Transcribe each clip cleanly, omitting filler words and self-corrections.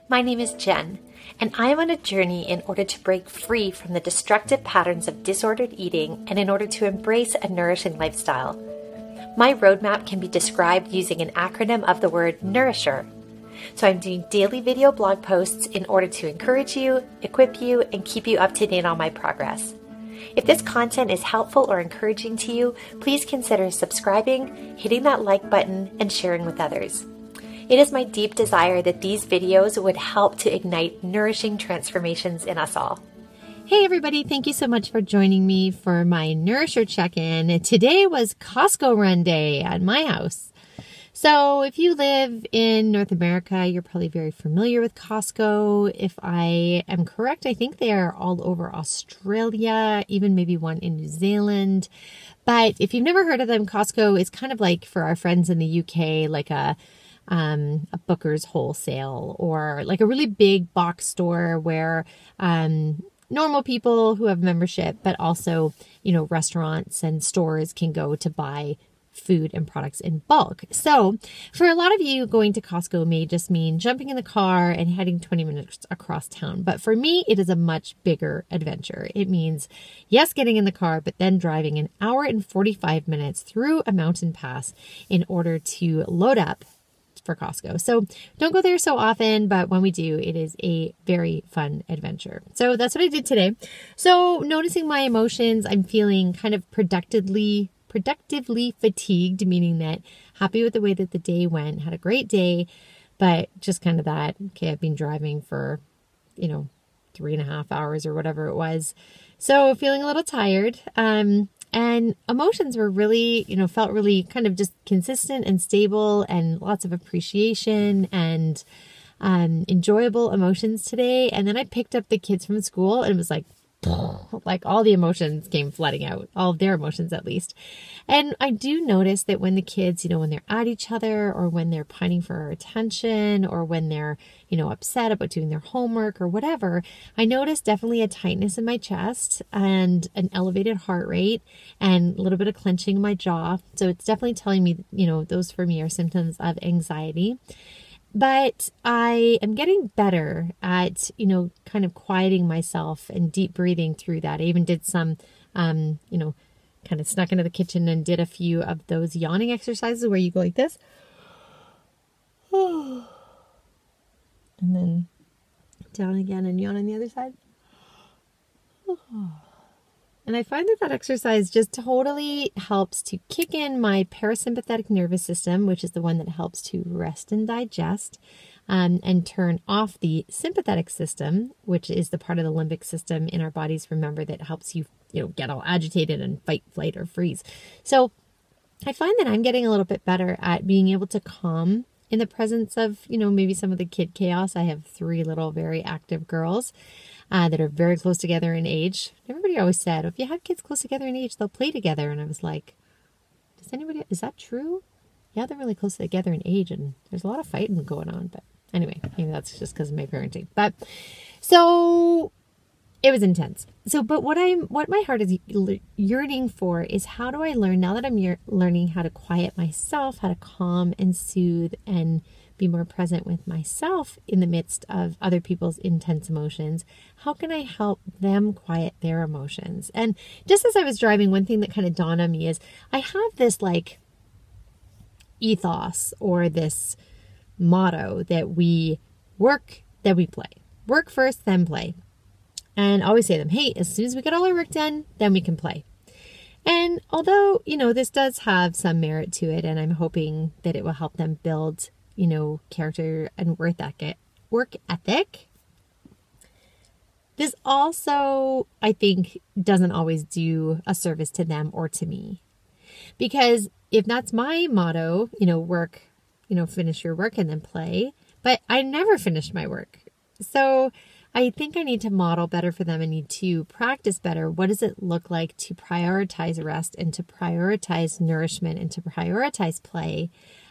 My name is Jen, and I am on a journey in order to break free from the destructive patterns of disordered eating and in order to embrace a nourishing lifestyle. My roadmap can be described using an acronym of the word NOURISHER. So I'm doing daily video blog posts in order to encourage you, equip you, and keep you up to date on my progress. If this content is helpful or encouraging to you, please consider subscribing, hitting that like button, and sharing with others. It is my deep desire that these videos would help to ignite nourishing transformations in us all. Hey everybody, thank you so much for joining me for my Nourisher Check In. Today was Costco run day at my house. So if you live in North America, you're probably very familiar with Costco. If I am correct, I think they are all over Australia, even maybe one in New Zealand. But if you've never heard of them, Costco is kind of like, for our friends in the UK, like a Booker's Wholesale, or like a really big box store where normal people who have membership, but also, restaurants and stores can go to buy food and products in bulk. So for a lot of you, going to Costco may just mean jumping in the car and heading 20 minutes across town. But for me, it is a much bigger adventure. It means, yes, getting in the car, but then driving an hour and 45 minutes through a mountain pass in order to load up for Costco. So don't go there so often, but when we do, it is a very fun adventure. So that's what I did today. So noticing my emotions, I'm feeling kind of productively fatigued, meaning that happy with the way that the day went, had a great day, but just kind of that, okay, I've been driving for, 3.5 hours or whatever it was. So feeling a little tired. And emotions were really, felt really kind of just consistent and stable, and lots of appreciation and enjoyable emotions today. And then I picked up the kids from school and it was like all the emotions came flooding out, all of their emotions at least. And I do notice that when the kids, when they're at each other, or when they're pining for our attention, or when they're, upset about doing their homework or whatever, I notice definitely a tightness in my chest and an elevated heart rate and a little bit of clenching in my jaw. So it's definitely telling me, those for me are symptoms of anxiety. But I am getting better at, kind of quieting myself and deep breathing through that. I even did some, kind of snuck into the kitchen and did a few of those yawning exercises where you go like this. And then down again and yawn on the other side. And I find that exercise just totally helps to kick in my parasympathetic nervous system, which is the one that helps to rest and digest, and turn off the sympathetic system, which is the part of the limbic system in our bodies, remember, that helps you, get all agitated and fight, flight, or freeze. So I find that I'm getting a little bit better at being able to calm in the presence of, maybe some of the kid chaos. I have 3 little very active girls that are very close together in age. Everybody always said, if you have kids close together in age, they'll play together. And I was like, is that true? Yeah, they're really close together in age, and there's a lot of fighting going on. But anyway, maybe that's just because of my parenting. But so it was intense. So, but what my heart is yearning for is, how do I learn, now that I'm learning how to quiet myself, how to calm and soothe and be more present with myself in the midst of other people's intense emotions, how can I help them quiet their emotions? And just as I was driving, one thing that kind of dawned on me is, I have this like ethos, or this motto, that we work, then we play. Work first, then play. And I always say to them, hey, as soon as we get all our work done, then we can play. And although, this does have some merit to it, and I'm hoping that it will help them build, character and work ethic, this also, I think, doesn't always do a service to them or to me. Because if that's my motto, work, finish your work and then play, but I never finished my work. So I think I need to model better for them. I need to practice better. What does it look like to prioritize rest, and to prioritize nourishment, and to prioritize play,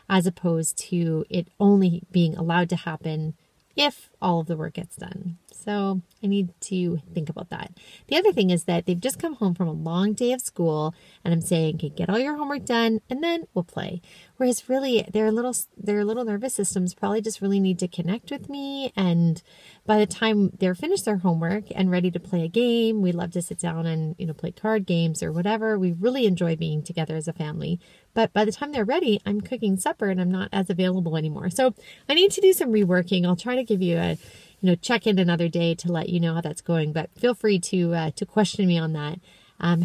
as opposed to it only being allowed to happen if all of the work gets done. So I need to think about that. The other thing is that they've just come home from a long day of school, and I'm saying, okay, get all your homework done and then we'll play. Whereas really their little nervous systems probably just really need to connect with me. And by the time they're finished their homework and ready to play a game, we love to sit down and, play card games or whatever. We really enjoy being together as a family. But by the time they're ready, I'm cooking supper and I'm not as available anymore. So I need to do some reworking. I'll try to give you a check in another day to let you know how that's going, but feel free to question me on that.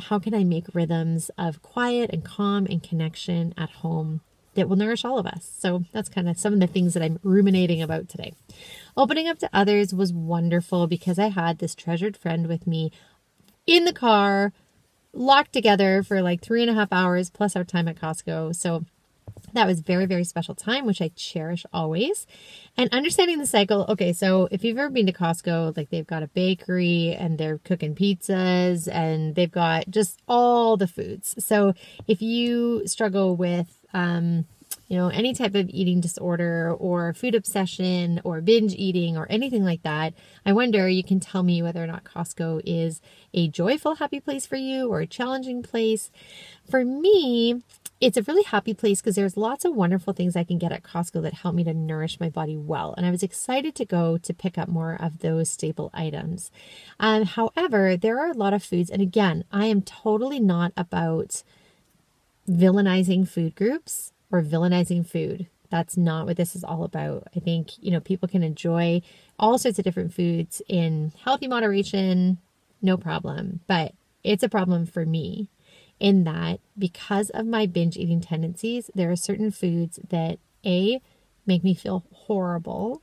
How can I make rhythms of quiet and calm and connection at home that will nourish all of us? So that's kind of some of the things that I'm ruminating about today. Opening up to others was wonderful because I had this treasured friend with me in the car, locked together for like 3.5 hours plus our time at Costco. So that was very, very special time, which I cherish always. And understanding the cycle. Okay, so if you've ever been to Costco, like they've got a bakery and they're cooking pizzas and they've got just all the foods. So if you struggle with, any type of eating disorder or food obsession or binge eating or anything like that, I wonder, you can tell me whether or not Costco is a joyful, happy place for you or a challenging place. For me, it's a really happy place because there's lots of wonderful things I can get at Costco that help me to nourish my body well. And I was excited to go to pick up more of those staple items. However, there are a lot of foods. And again, I am totally not about villainizing food groups or villainizing food. That's not what this is all about. I think, people can enjoy all sorts of different foods in healthy moderation, no problem. But it's a problem for me in that because of my binge eating tendencies, there are certain foods that A, make me feel horrible.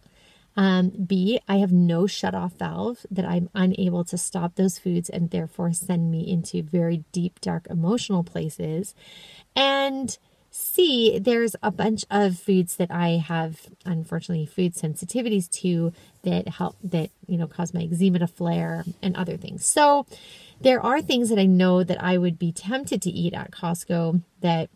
B, I have no shut-off valve that I'm unable to stop those foods and therefore send me into very deep, dark emotional places. And C, there's a bunch of foods that I have, unfortunately, food sensitivities to that cause my eczema to flare and other things. So there are things that I know that I would be tempted to eat at Costco that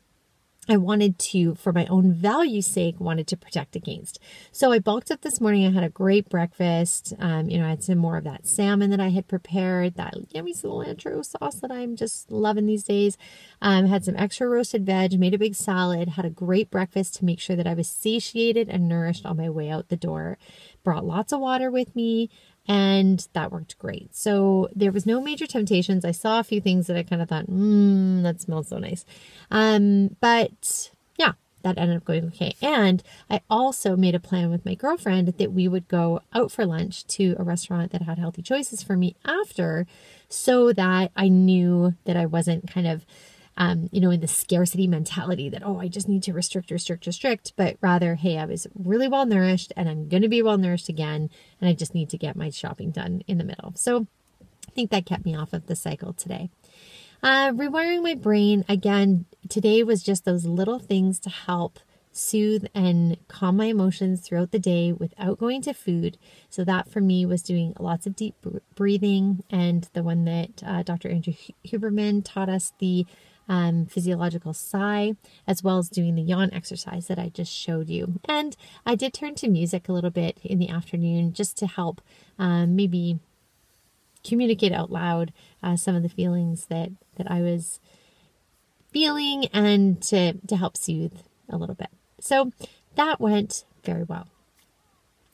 I wanted to, for my own value's sake, wanted to protect against. So I bulked up this morning. I had a great breakfast. I had some more of that salmon that I had prepared, that yummy cilantro sauce that I'm just loving these days. Had some extra roasted veg, made a big salad, had a great breakfast to make sure that I was satiated and nourished on my way out the door. Brought lots of water with me. And that worked great. So there was no major temptations. I saw a few things that I kind of thought, that smells so nice. But yeah, that ended up going okay. And I also made a plan with my girlfriend that we would go out for lunch to a restaurant that had healthy choices for me after, so that I knew that I wasn't kind of in the scarcity mentality that, I just need to restrict, but rather, hey, I was really well nourished and I'm going to be well nourished again. And I just need to get my shopping done in the middle. So I think that kept me off of the cycle today. Rewiring my brain. Again, today was just those little things to help soothe and calm my emotions throughout the day without going to food. So that for me was doing lots of deep breathing, and the one that Dr. Andrew Huberman taught us, the physiological sigh, as well as doing the yawn exercise that I just showed you. And I did turn to music a little bit in the afternoon just to help maybe communicate out loud some of the feelings that I was feeling, and to help soothe a little bit. So that went very well.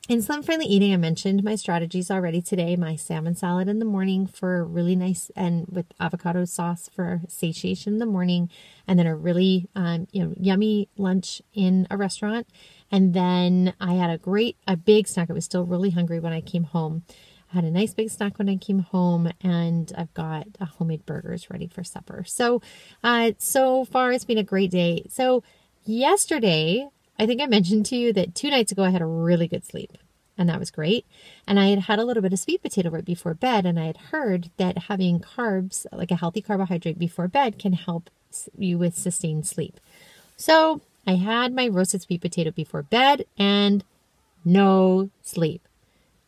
Insulin-friendly eating, I mentioned my strategies already today. My salmon salad in the morning for really nice, and with avocado sauce for satiation in the morning, and then a really yummy lunch in a restaurant. And then I had a big snack. I was still really hungry when I came home. I had a nice big snack when I came home, and I've got homemade burgers ready for supper. So, so far it's been a great day. So yesterday, I think I mentioned to you that 2 nights ago I had a really good sleep, and that was great. And I had a little bit of sweet potato right before bed, and I had heard that having carbs, like a healthy carbohydrate before bed, can help you with sustained sleep. So I had my roasted sweet potato before bed and no sleep.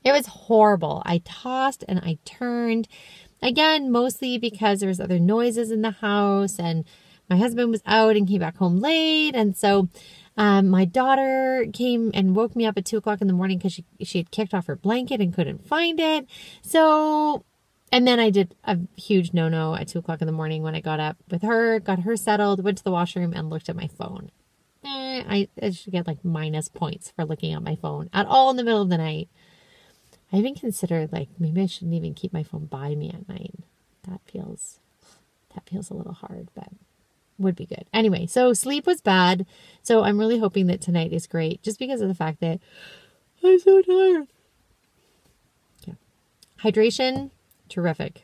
It was horrible. I tossed and I turned, again, mostly because there was other noises in the house, and my husband was out and came back home late. And so My daughter came and woke me up at 2 o'clock in the morning because she had kicked off her blanket and couldn't find it. So, and then I did a huge no-no at 2 o'clock in the morning when I got up with her, got her settled, went to the washroom and looked at my phone. I should get like minus points for looking at my phone at all in the middle of the night. I even considered like maybe I shouldn't even keep my phone by me at night. That feels a little hard, but would be good. Anyway, so sleep was bad. So I'm really hoping that tonight is great just because of the fact that I'm so tired. Yeah. Hydration, terrific.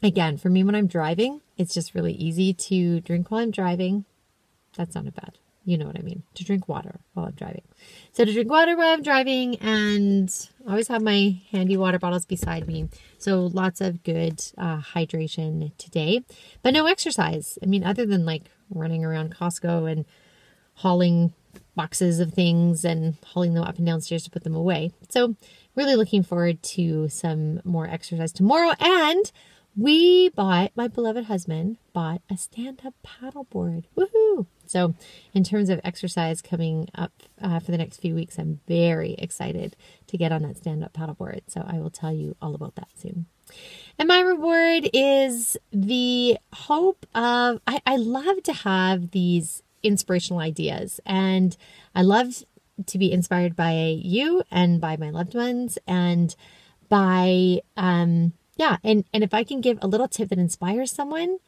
Again, for me when I'm driving, it's just really easy to drink while I'm driving. That sounded bad. You know what I mean. To drink water while I'm driving. So to drink water while I'm driving, and I always have my handy water bottles beside me. So lots of good hydration today, but no exercise. I mean, other than like running around Costco and hauling boxes of things and hauling them up and downstairs to put them away. So really looking forward to some more exercise tomorrow. And my beloved husband bought a stand-up paddleboard. Woohoo! So in terms of exercise coming up for the next few weeks, I'm very excited to get on that stand-up paddleboard. So I will tell you all about that soon. And my reward is the hope of, I love to have these inspirational ideas, and I love to be inspired by you and by my loved ones and by, and if I can give a little tip that inspires someone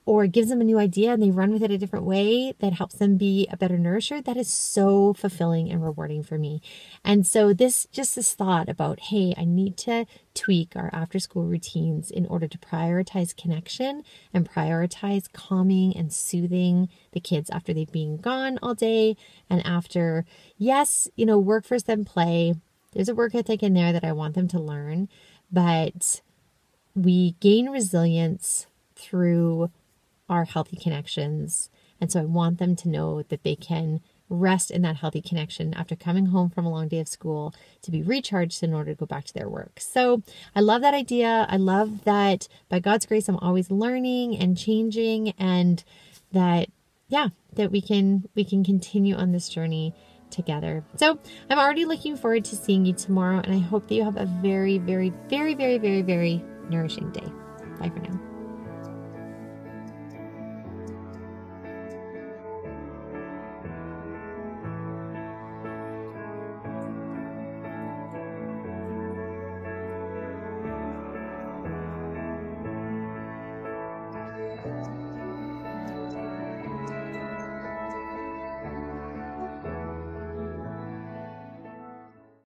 or gives them a new idea and they run with it a different way that helps them be a better nourisher, that is so fulfilling and rewarding for me. And so this thought about, hey, I need to tweak our after school routines in order to prioritize connection and prioritize calming and soothing the kids after they've been gone all day and after, yes, work first then play. There's a work ethic in there that I want them to learn, but we gain resilience through our healthy connections. And so I want them to know that they can rest in that healthy connection after coming home from a long day of school to be recharged in order to go back to their work. So I love that idea. I love that by God's grace, I'm always learning and changing, and that we can continue on this journey together. So I'm already looking forward to seeing you tomorrow, and I hope that you have a very, very, very, very, very, very nourishing day. Bye for now.